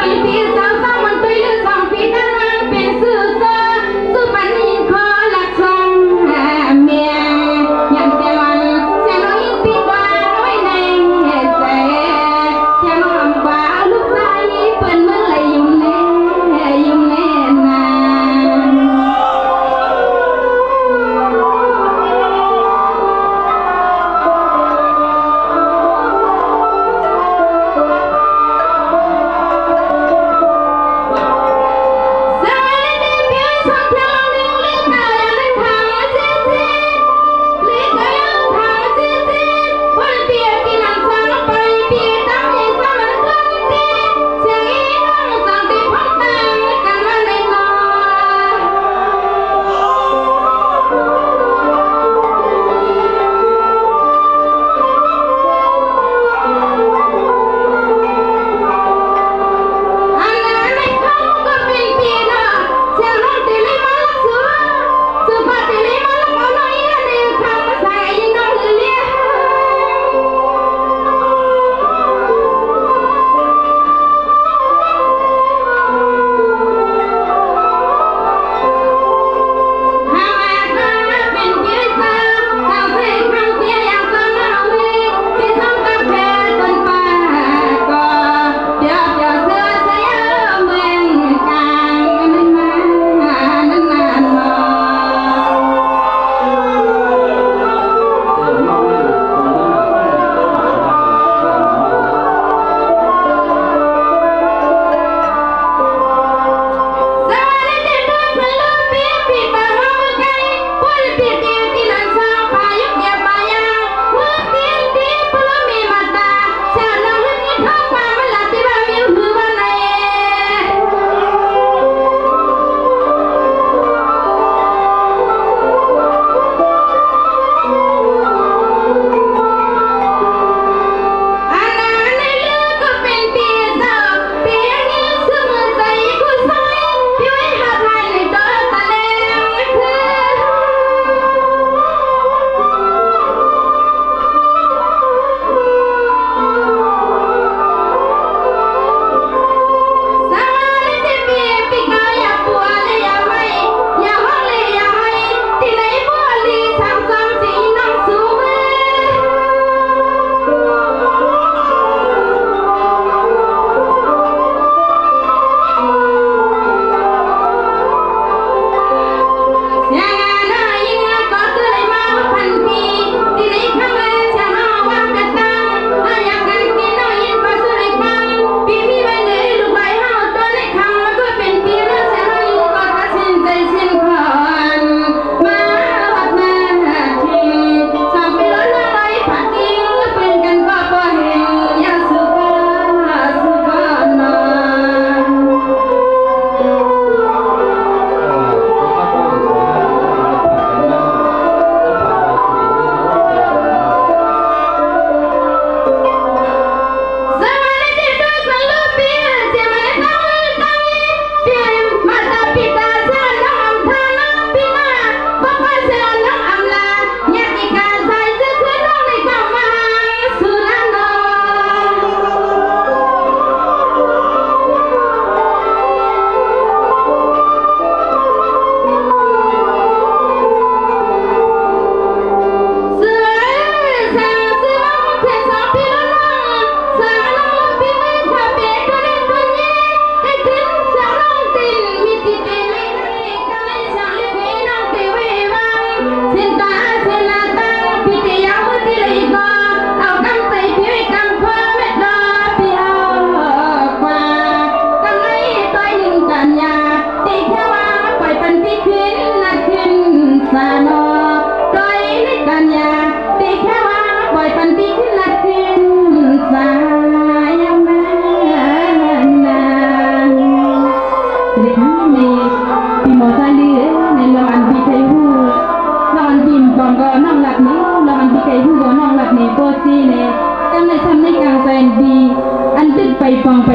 Hãy subscribe cho kênh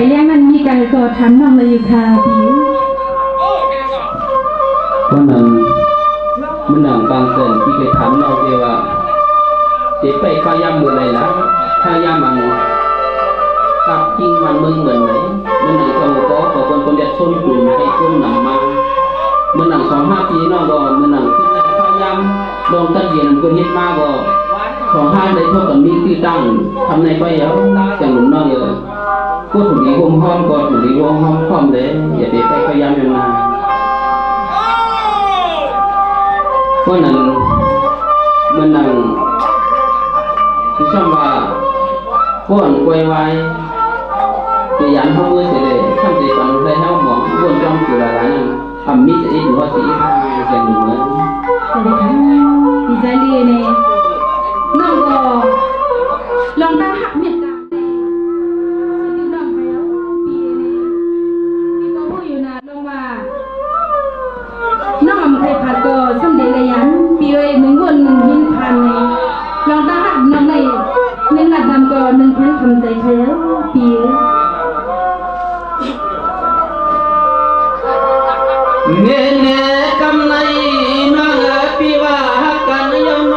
Ghiền Mì Gõ để không bỏ lỡ นกลุ่มให้คนนำมาเมื่อหนัง25 ปีน้องก็เมื่อหนังขึ้นได้พยายามลองตั้งเย็นเพื่อเฮ็ดมาก็25ได้เท่ากับมีที่ตั้งทำในไปแล้วอย่างหนุ่มน้อยเยอะก็ถูกดีห่มห้อมก็ถูกดีห่มห้อมพร้อมเลยอย่าไปพยายามอย่างนั้นเพราะนั้นเมื่อหนังที่ช่างว่าก้อนกล้วยไว้ตัวอย่างเขาเมื่อเสร็จเลยทำใจฝันใส่เท้าหมองก้นจ้องจุฬาลานั่นทำมิตรอีกหรือว่าสีทางเสียงหนึ่งเหมือนสวัสดีค่ะดีใจดีเนี่ยน้องก็ลองตั้งหักเมียดกันสุดที่น้องไปแล้วปีนี้พี่ก็พูดอยู่นะลองว่าน้องเคยผัดก็สำเร็จเลยยันปีเอ้ย1 วัน 1 หินพันเลยลองตั้งหักน้องในหลักดำก็1,000คำใจใครแล้วปีเน่เน่กำในน้องปีว่าฮักกันยอมโน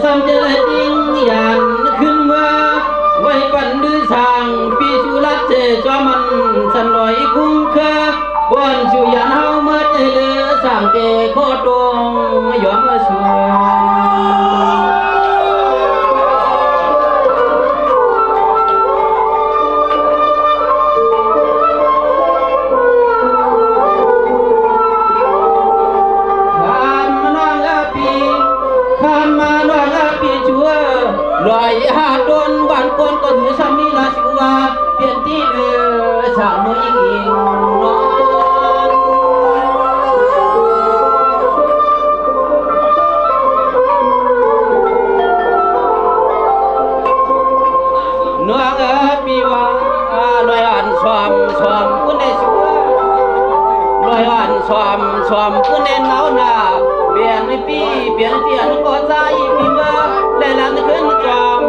ซ้ำจะได้ติ้งยันขึ้นว่าไว้ปันดื้อสางปีสุรัตเจจอมันสันลอยคุ้งเคบอนสุยันเฮาเมื่อเจเลือสางเจโคตรงยอมมาสลอยหาดนบ้านคนก็ถือสามีราชิวาเปลี่ยนที่เดือสาวมือยิงยิงน้องน้องปีว่าลอยอันสวมคุณในชัวลอยอันสวมคุณในหนาวหนาเปลี่ยนปีก็ใจปีว่าและหลังขึ้นจอม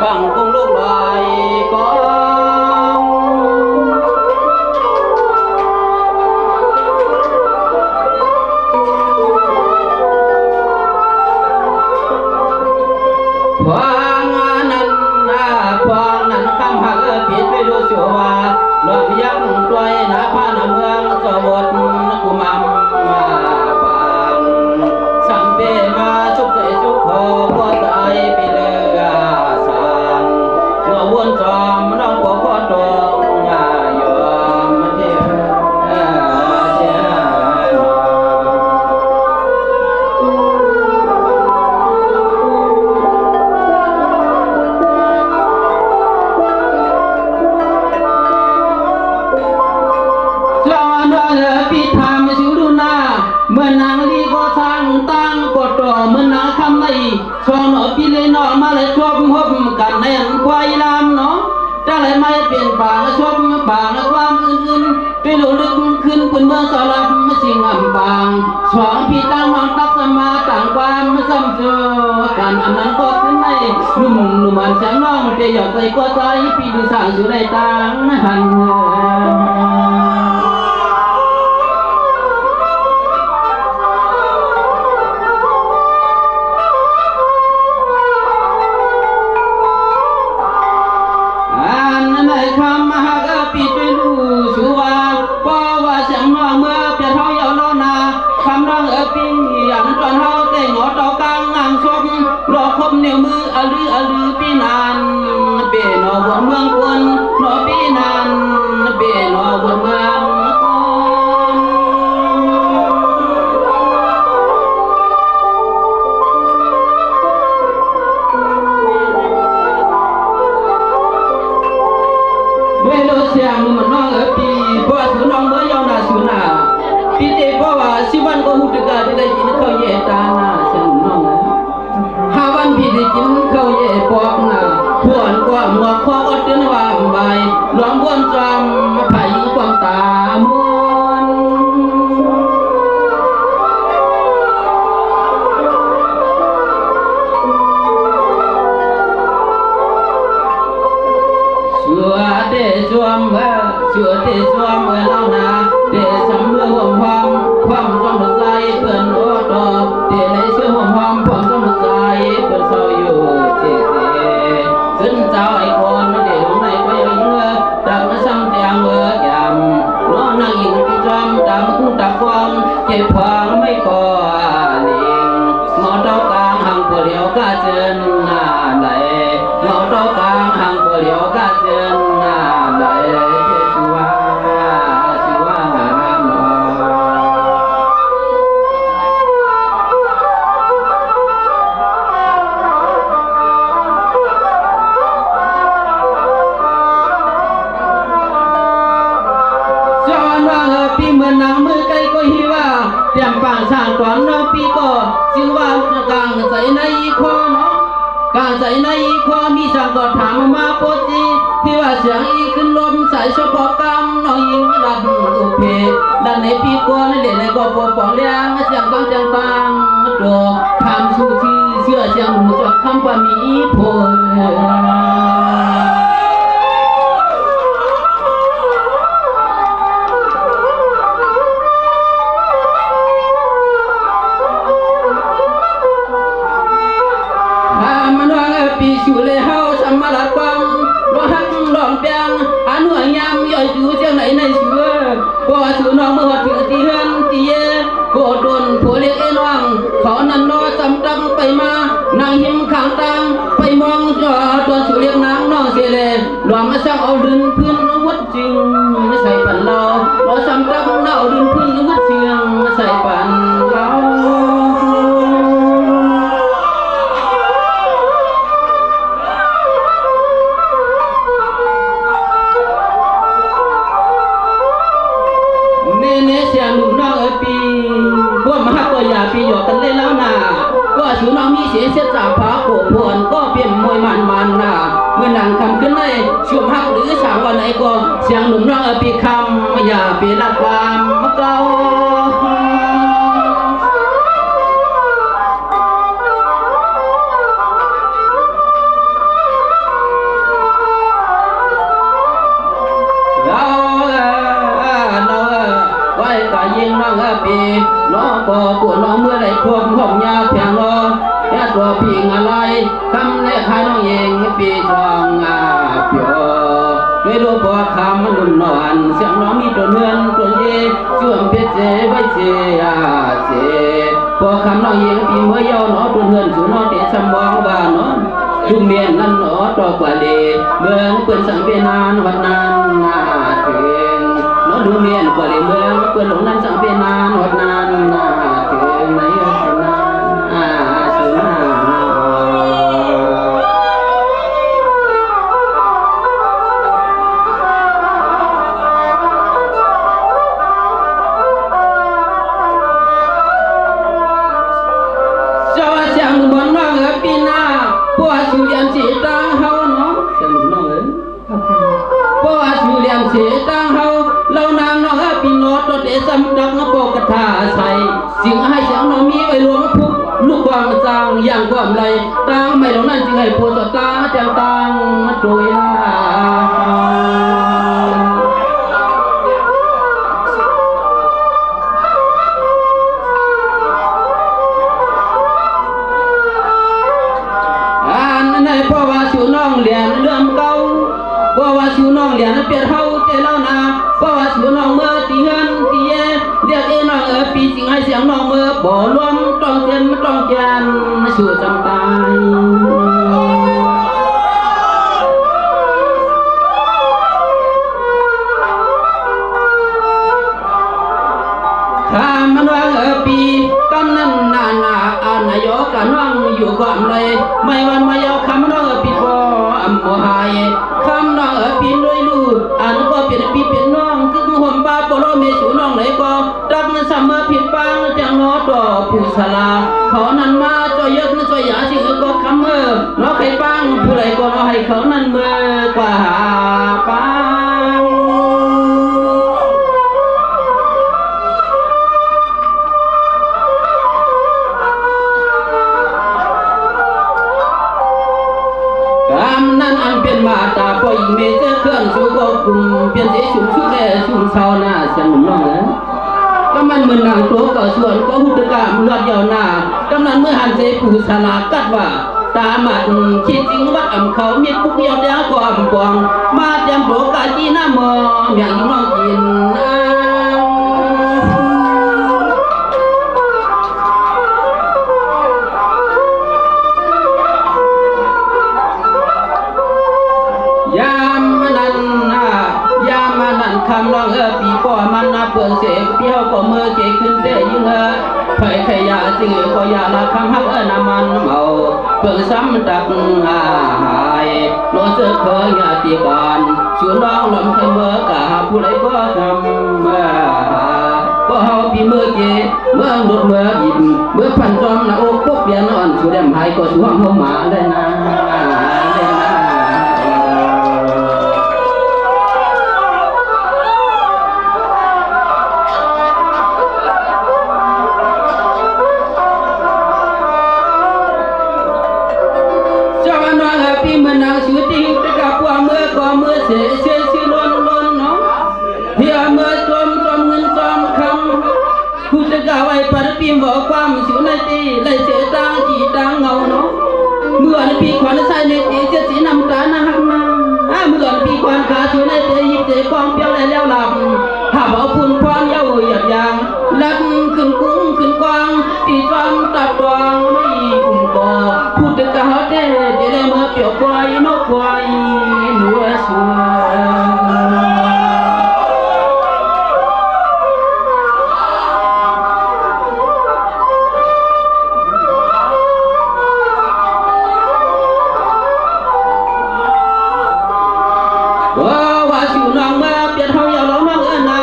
ฟังคงลูกลอยก็ฟังนั้นคำหักผิดไปดูเสียวว่าหลอกยังปล่อยหน้าผ้าหน้าเมืองสวดกุมามมาฟังสังเบมาชุบใส่ชุบพอพ่อตายไปเลยสั่งเมื่อวนจอมน้องก็ขอตรงยอมเทียเมื่อนางลีก็สร้างตั้งกดต่อเมื่อนางคำในชอนอพี่เลยนอมาเลยชอบหบกันในอันควายลามเนาะจะเลยไม่เปลี่ยนป่าชอบป่าความอื่นไปหลุดลึกขึ้นคุณเมื่อสลับมาสิงอ่ำปางสองพี่ตั้งมองตักสมาต่างความซ้ำเจอกันอันนั้นก็ขึ้นในหนุ่มอันแสงน้องเตยหยอดใจก็ใจพี่ดูสางอยู่ในต่างหันเหนียวมืออลือปีนานเปนอหัวเมืองคนนอปีนานเปนอหัวเมืองด้วยรถเสียงมันน้องปีเพราะสุน้องเมื่อยาวนาสุนาปีเตเพราะว่าสิวันก็หุดกาได้ยินเขาเยตานาเสียงน้องวันพี่ได้กินข้าวเย่ปอกหน้าพวนกว่าหัวคออดจนว่าใบร้องวนจำไผ่ความตามวนชัวเดจวมเล่านาเดสำเมื่อห่มความจอมใจเพื่อนโอดอเดเลยเชื่อห่มความจอมใจเพื่อนเศร้าอยู่เจ๊ขึ้นเจ้าไอ้คนเดี๋ยวในไปเงือดังซ้ำแตงเมื่อยำน้องนางหญิง พองไม่ก่อลิงหมอเต้ากลางหังปวดเหลียวกะเจินหน้าไหลหมอเต้ากลางหังปวดเหลียวกะเจินหน้าไหลชัวชัวหนอจอนว่าปีเมื่อนางมือไกลก็ฮิว่าเตรียมปางสร้างตอนน้องปีก็จึงว่ากลางใส่ในคอเนาะกลางใส่ในคอมีสั่งก็ถามมาโปจีที่ว่าเสียงอีขึ้นลมใส่เฉพาะกรรมน้องยิงดันอุเพดันในปีก่อนเด่นในก็ปอปองเลี้ยงเสียงต้องจังตังตัวทำสู้ที่เชื่อเสียงหนูจะคำว่ามีผลปีชูเลยเฮาสมมาลัดปังรอหักหลอนเปียงอันหัวยำย่อยจูเจ้าไหนในเสือก็สูน้องเมื่อถึงที่เฮือนที่เย่ก็โดนผัวเลี้ยงเอ็นวังเขานั่นนอจำตังไปมานางหิมข้างตังไปมองจอตัวสูเลี้ยงนางน้องเสียเลยหลวงมาสั่งเอาดินพื้นวัดจริงไม่ใส่ปันเราเราจำตังเอาดินพื้นวัดเชียงไม่ใส่ปันเราปีหยอกกันเล่นแล้วนะก็ชูน้องมีเสียเสียจ่าผาโกพวนก็เปลี่ยนมวยมันนะเมื่อนังคำขึ้นเลยช่วงหักหรือสาววันไหนก็เสียงหนุ่มน้องปีคำอย่าปีลัดความเก่ายิงน้องปีน้องก็ปวดน้องเมื่อไรควบห้องยาแผงรอยาตัวพิงอะไรคำเล่ขายน้องเองปีทองเปียวด้วยรูปพอคำมันนุ่มนอนเสียงน้องมีตัวเนือนตัวเย่ช่วงเพชรเจไว้เจพอคำน้องเองปีเมื่อเยาว์น้องตัวเนือนสูน้องเตะสมองว่าน้องดูเมียนนั่นน้อต่อกว่าเลเมืองเปิดสังเวียนนานวันนั้นถึงน้องดูเมียนกว่าเลเมืองเปิดหลงนั้นสังเวียนนานวันนั้นถึงไหนกันนะสุนาเจ้าเสียงบนน้องปีนาพวกสุเรียนสีตังเฮาเนาะเสียงน้องพวกสุเรียนสีตังเฮาเรานางน้องปีโนตัวเดชสำดักนโปกถาใส่สิ่งให้เสียงน้องมีไว้รวมพุกลูกความจางอย่างความไรตังไม่เหล่านั้นจึงให้โพสตาแจงตังโดยเพราะว่าชูน้องเรียนเรื่องเก่าเพราะว่าชูน้องเรียนเปลี่ยนเฮาเจเล่านาเพราะว่าชูน้องเมื่อตีเฮือนตีเย่เรียกเอ็น้องปีสิ่งให้เสียงน้องเมื่อบ่รวมต้องเจนต้องแกนชูจำตายข้ามันว่าปีกำนันนาอนายกกันน้องอยู่ก่อนเลยไม่วันไม่เอาคำน้องปีพออัมโมหายคำน้องปีลุยลูอันก็เป็นปีเป็นน้องคือห่มป้าปโลเมสูน้องไหนก็รักมันสามารถผิดฟังจังน้อต่อผู้สลาเขานั้นมาจอยยศจอยยาสิ่งก็คำเมื่อน้องใครฟังผู้ใดก็ให้เขานั้นเมื่อกว่าป้านั่นอันเป็นมาตาพอยิงเมเจอเครื่องสูก็กลุ่มเปลี่ยนเสียชุ่มชุดแก่ชุ่มเศร้าหน้าเสียงน้องเลยก็มันมือนนางตัวก็ส่วนก็หุตกะมันรอดยาวหน้ากำนันเมื่อหันเจผู้สลากัดว่าตาหมัดคิดจริงวัดอ่ำเขามีปุ๊กยอดยาวกว่าปวงมาเตรียมโปรกาจีน้ำมออย่างน้องกิน ยามนั้นยามนั้นคำร้องปีป้อมันเปิดเสกเปียวก็เมื่อเกขึ้นได้ยิงไผขยะสิขอยาละคำฮักน้ำมันเมาเปิดซ้ำตักหายโนเสือเคยญาติการชูน้องลำเคยเมื่อกะผู้ใดก็ทำก็เฮาปีเมื่อเกเมื่อหลุดเมื่อหยิบเมื่อพันจอมหน้าอกพวกเปียนอ่อนชูแดมหายก็ช่วงเฮาหมาได้นะปีมันนางสุติตะกะพวงเมื่อก็เมื่อเสเสสิล้นล้นเนาะเฮียเมื่อจอมเงินจอมคำผู้ตะกะไว้ปัดปีบอกความสุในตีไล่เสตังจีตังเงาเนาะเมื่อในปีขวัญใส่ในตีเจสีน้ำตาหนักมาเมื่อปีขวัญขาสุในตียิบเจกองเปียวแล้วหลับถ้าเอาปุ่นพรเย้าหยัดยางลักขึ้นกุ้งขึ้นกวางตีจอมตัดตวงไม่อุ้มก่อผู้ตะกะเฮาเด้ได้เมื่อเปียวควายนกควายหนัวสัวว่าสิน้องมาเปียดเฮาอย่าร้องน้องนา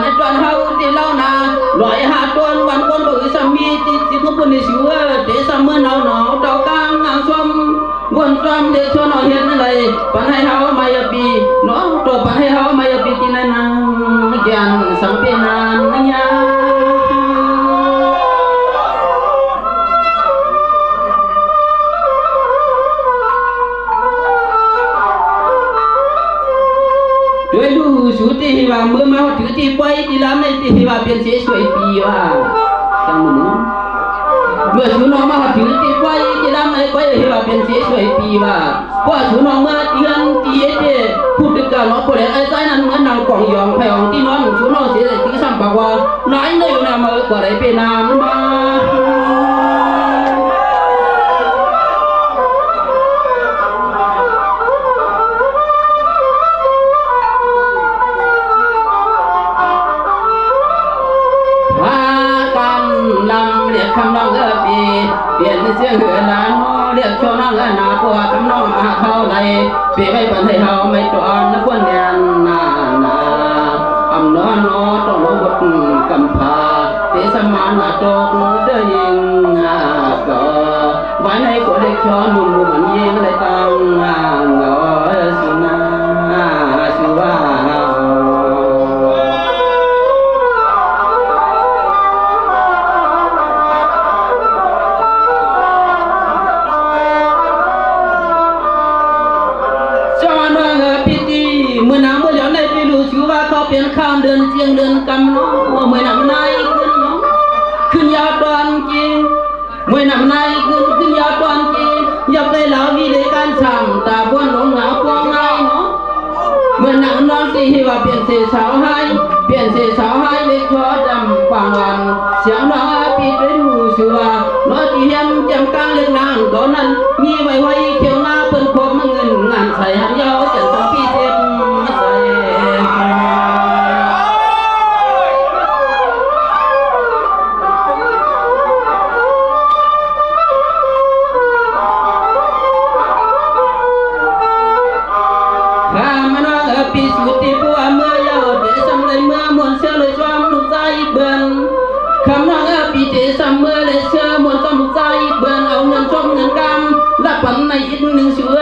ในตอนเฮาที่เล่านา105ต้นวันคนบ่สามีติดสิผู้คนสิวเตสามมื้อหนาวดอกกลางนางชมวนจอมเดชนเฮ็ดนั่นเลยปันให้เฮามายปีน้องตัวปันให้เฮามายปีที่นั่นแก่นสังเปนานยาด้วยดูสุติว่าเมื่อมาถือที่ไปที่ลำในที่ว่าเป็นเสียสวยปีว่าจังหนูเมื่อชูน้องมาถือที่ไปที่ลำในไปว่าเป็นเสียสวยปีว่าว่าชูน้องมาเตียนตีเจพูดถึงการน้องคนไอ้ใจนั้นเหมือนนางกองยองแผ่วที่น้องชูน้องเสียที่ซ้ำบอกว่าน้อยในอยู่นะมาก็ได้เป็นนามมาคำน้องปีเปลี่ยนเสียงเหือลานเรียกช่วน้องนาเพราะว่าคำน้องมาเข้าในปีไม่ปันให้เฮาไม่ตอนนักวนเนียนนาอำนอนต้องลงบทกำพาเตสมานตกเดิยิงก็ไว้ในกดเด็กชอนมุมมันยิงเลยต้องเงาสุนาสุว่าเป็นข้ามเดือนเจียงเดือนกำเนาะเมื่อนำนายขึ้นเนาะขึ้นยาวตอนจีเมื่อนำนายขึ้นยาวตอนจีอย่าไปเหล่าวิเลการสั่งตาบวนหลงหาพวงไงเนาะเมื่อนังนอนที่ว่าเปลี่ยนเสสาวให้เปลี่ยนเสสาวให้เล็กชอดำฟังวันเสียงน้องปีไปดูชัวน้อยที่เห็นจำกลางเรื่องนางตอนนั้นมีไว้เขียวหน้าเปิ้นคบเงินงานใส่หันยาวจันทร์พี่เจ็บใส่ปีสุติปัวเมื่อยาวเตสำเลยเมื่อมวนเสือเลยจอมลูกใจเบิ่นคำน้องปีเตสำเมื่อเลยเสือมวนจอมลูกใจเบิ่นเอาเงินชมเงินกำละปันในอีกหนึ่งชัว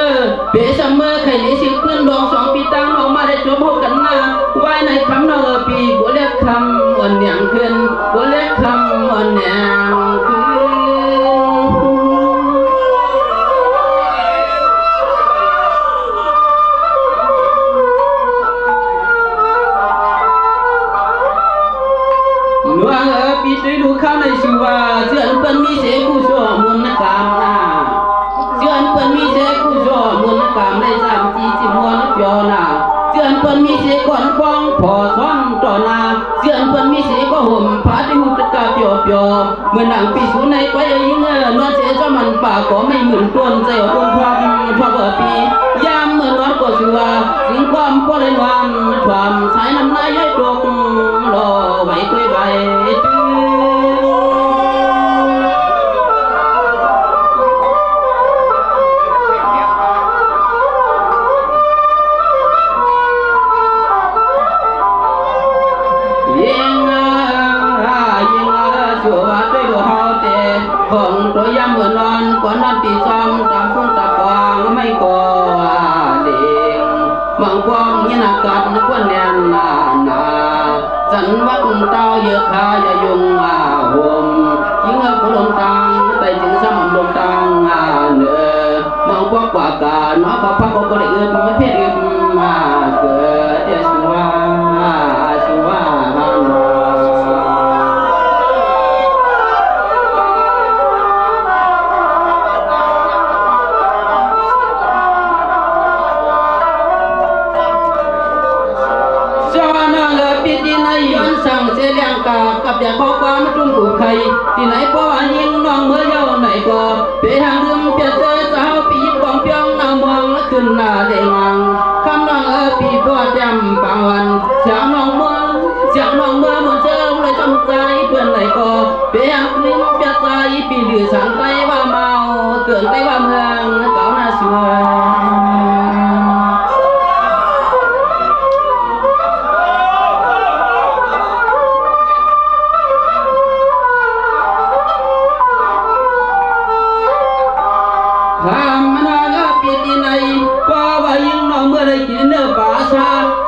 เปสำเมื่อใครเลี้ยสิเพื่อนดอง2ปีตั้งออกมาได้จบพบกันงานไว้ในคำน้องปีบัวเล็กคำอ่อนเหนียงขึ้นบัวเล็กคำอ่อนเหนียงขึ้นปีด้วยดูข้าวในชัวเชื่อเปิ้นมีเสกุศลมุนกามนาเชื่อเปิ้นมีเสกุศลมุนกามใน3 40มวนเปียวนาเชื่อ เพิ่นมีสีก่อนฟองพอซ้อนต่อนาเสียงเพิ่นมีสีก็ห่มผ้าที่หุ่นตะกาเปียวๆเมื่อหนังปีสูในไปยิงนวลเสียจอมันป่าก็ไม่หมื่นต้นใจอดความชอบปียามเมื่อนอนก็ชัวสิ่งความพอได้วันความสายน้ำนายย้อยตกรอไว้คุยไว้ของตัวยามเมื่อนอนก่อนนอนตีซ้อมตามฟุ้งตาฟางไม่ก่อเด้งมังควงยินอากาศควนแน่นนาสันวัดเต้าเยอะขาอย่ายุงห่มยิงพลงตังไปถึงสมลงตังเนื้อมังควงกว่ากาน้อพักก็เลยไม่เพี้ยมาเกิดเดชัวชัวสั่งเสียเลี้ยงกากับอย่าขอความตุ้มกุไข่ที่ไหนพอยิงน้องเมื่อเย้าไหนก็ไปทางลืมเปียเจอสาวปีบองเปียงน้ำมองและขึ้นหน้าเด้งังคำน้องปีบ่จำบางวันเสียงน้องเมื่อหมดเจ้าเลยจำใจเพื่อนไหนก็ไปทางลืมเปียใจปีหรือสั่งใจว่าเมาเกินใจว่าเมืองเก่าหน้าสวย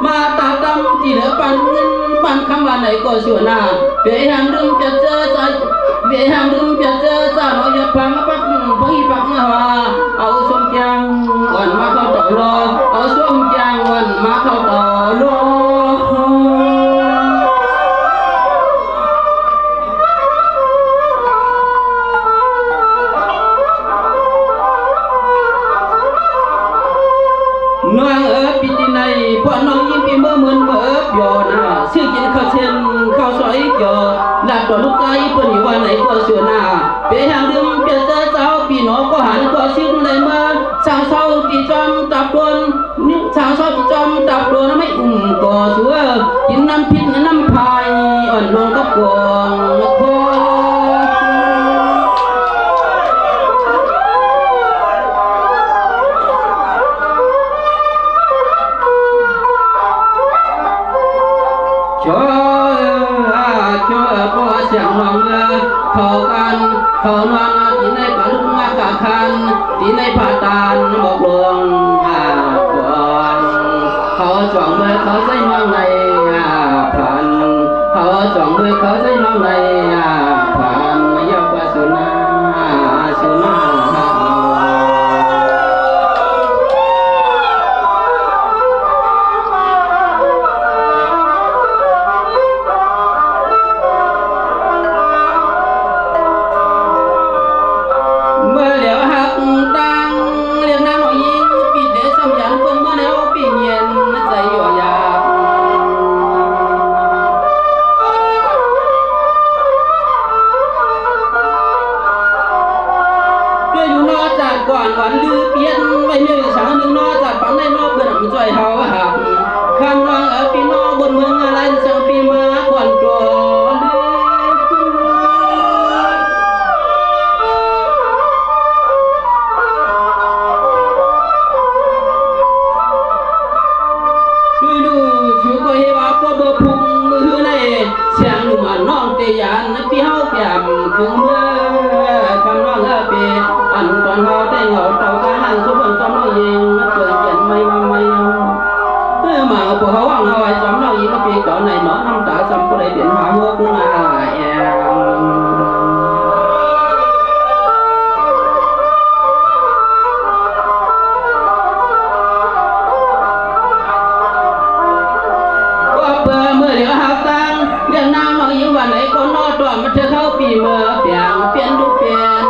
มาตาดำที่เหนือปันเงินปันคำว่าไหนก็ชัวนาเบียหังดึงจะเจอใจเบียหังดึงจะเจอใจเราอย่าพังปักพังปักหัวเอาส้มจางวันมาเข้าต่อรอเอาส้มจางวันมาเข้าต่อรอน้องปีที่ไหนพอน้องยิ้มปีเมื่อเหมือนเมื่อยอนะซื้อกินข้าวเช่นข้าวซอยเกี่ยวหลับตัวลูกใจเพื่อนอยู่วันไหนก็เสือหน้าเปียหังดึงเปียเจอเจ้าปีน้องก็หันก็ซึ้งเลยมาสาวเศร้าตีจอมตับโดนนี่สาวเศร้าตีจอมตับโดนไม่ก็เสือกินน้ำพิษน้ำพายอ่อนลงกับกวงคอเสียงน้องเขากันเขานอนที่ในป่าลุงมากะคันที่ในป่าตาลบอกลวงก่อนเขาสองมือเขาใส่น้องในพันเขาสองมือเขาใส่น้องในพันยกว่าสุนาสุนาก่อนวันลือเปลี่ยนไว้เมื่อสาวหนึ่งนอจากปังในนอเพื่อนจ่อยเฮาหักคำวังปีนอบนเมืองอะไรสังปีมาก่อนตัวดูชูก็เฮวาปอบพุ่งมือในเสียงหนุ่มน้องเตียนปีเฮาแก้มถึงเมื่อคำวังปีอันตอนเฮาแต่งเอาเต่าการหันสุบนจอมเรายิงเกิดเขียนไม่มาไม่มาพวกเขาว่างเอาไว้จอมเรายิงปีก่อนในหนอน้ำตาซ้ำก็ได้เปลี่ยนหาพวกแอว่าเปิดเมื่อเดี๋ยวหาตังเรื่องนางเรายิงวันไหนก็นอตัวมันเธอเข้าปีเมื่อเปลี่ยนดูเปลี่ยน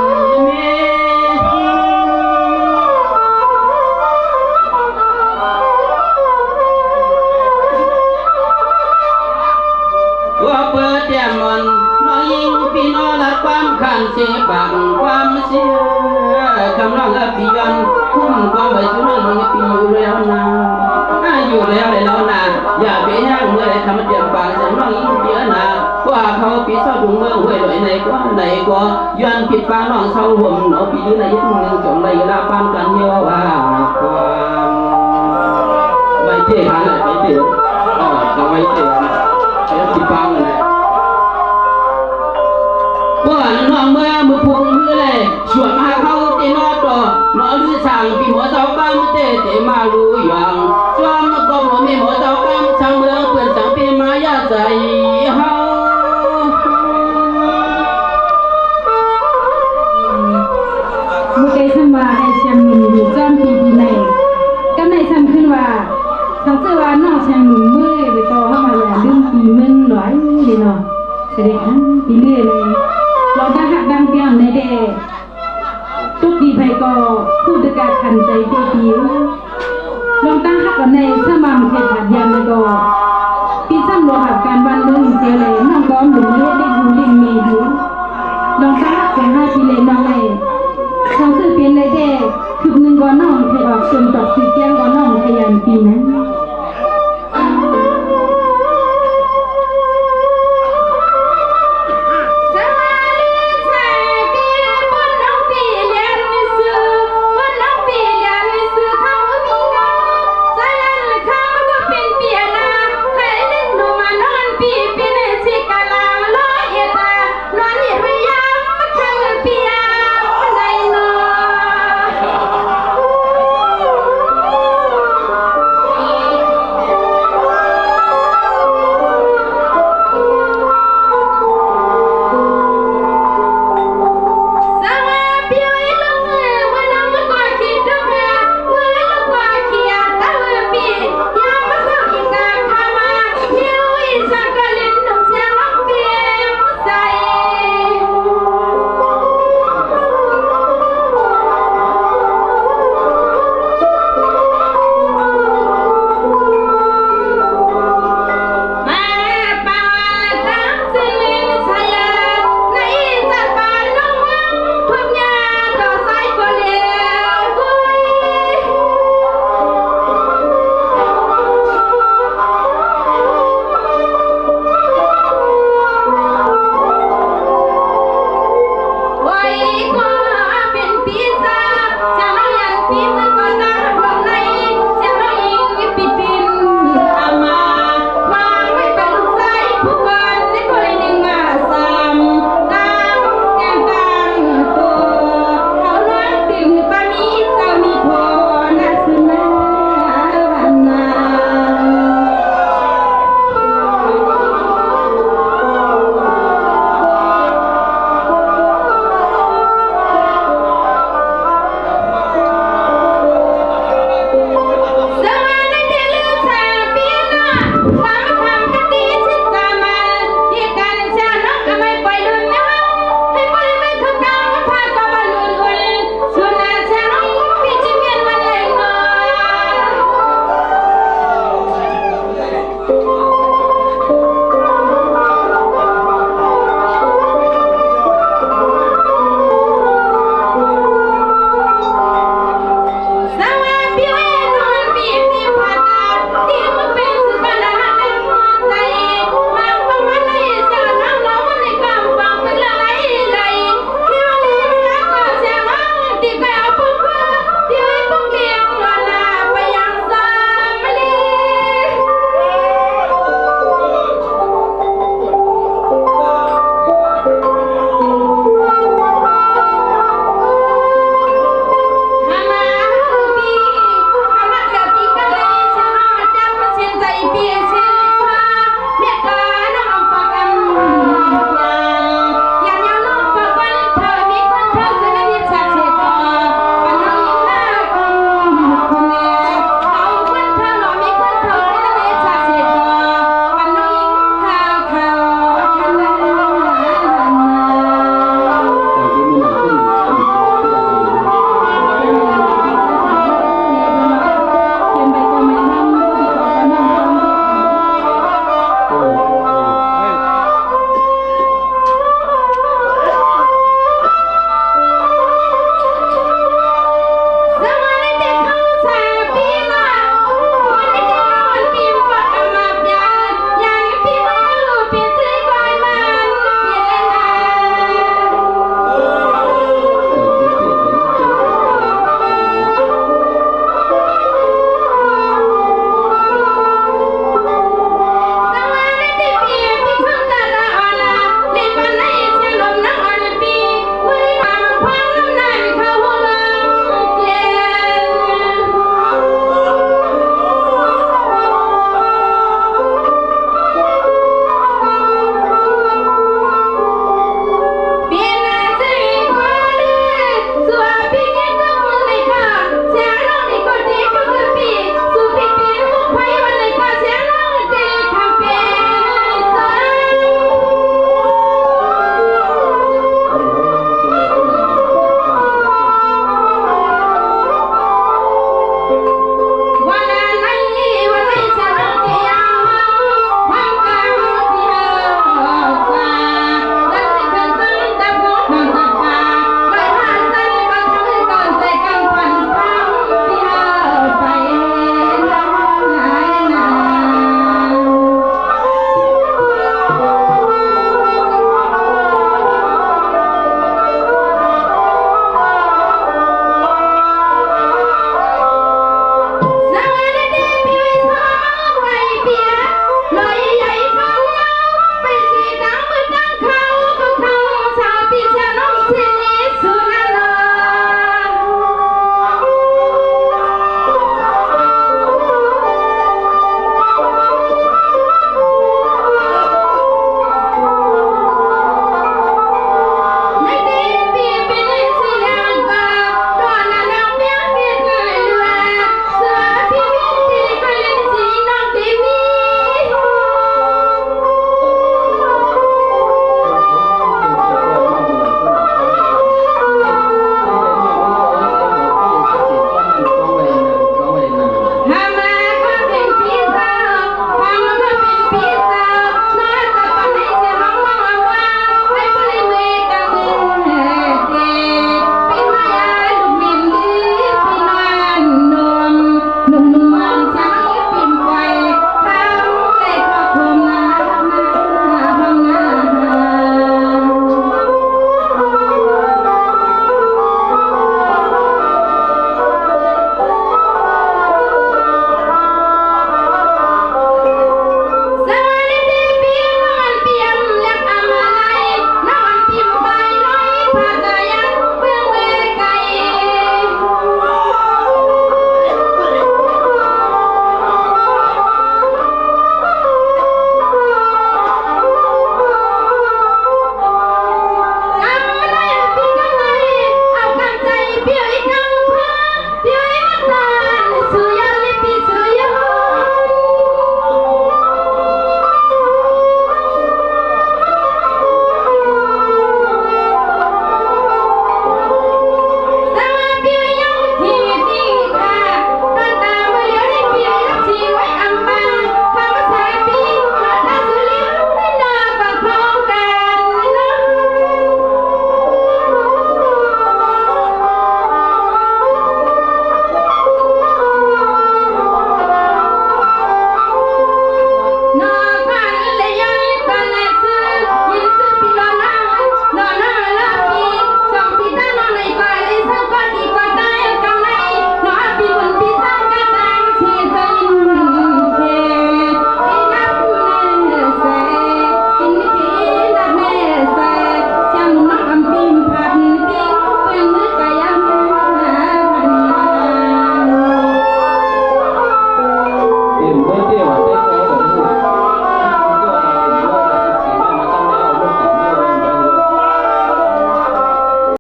ปีกันคุ้มความไว้ช่วยยิงปีอยู่แล้วนะอยู่แล้วแล้วนะอย่าไปย่างเมื่อไรทำเจ็บปากฉันน้องยิ่งเยอะนะว่าเขาปีเศร้าถุงเมืองห้วยลอยไหนก็ย้อนผิดฟ้าน้องเศร้าห่มหนอปีอยู่ในยิ่งหนึ่งจงไรลาปานกันเยอะว่าความไม่เท่ขนาดไม่เท่เราไม่เท่ใช้ผิดฟังเลยว่าน้องเมื่อมือพุงมือเลยชวนมาเขาเตะนอต่อนอลือช่างปีหมอเสาบ้านเตะมารู้อย่างชวนก็หมอมีหมอเสาบ้านช่างเมืองเพื่อนสังปีมายาใจเฮามุกไอ้ทำว่าไอ้เชียงมีอยู่จอมปีปีไหนก็ในทำขึ้นว่าทั้งเจ้าว่าน้องเชียงหนุ่มเมื่อยไปต่อเข้ามาอย่าลืมปีมึงหน่อยเลยเนาะเสด็จปีเรื่อยเลยลองตั้งหักดังเปียงในเด็กทุกปีไปก็พูดด้วยการขันใจปีลองตั้งหักกันในสมามเขตผัดยามในก็ปีซ้ำรอหับการวันเรื่องเสียเลยน้องก้อมหนุ่มเล่นได้ดูเล่นเมดูลองตั้งหักกัน5 ปีเลยน้องไอ้เขาซื้อเปลี่ยนเลยเด็กคือหนึ่งก็น้องเคยออกจนตอกสีแก้งก็น้องขยันปีนั้น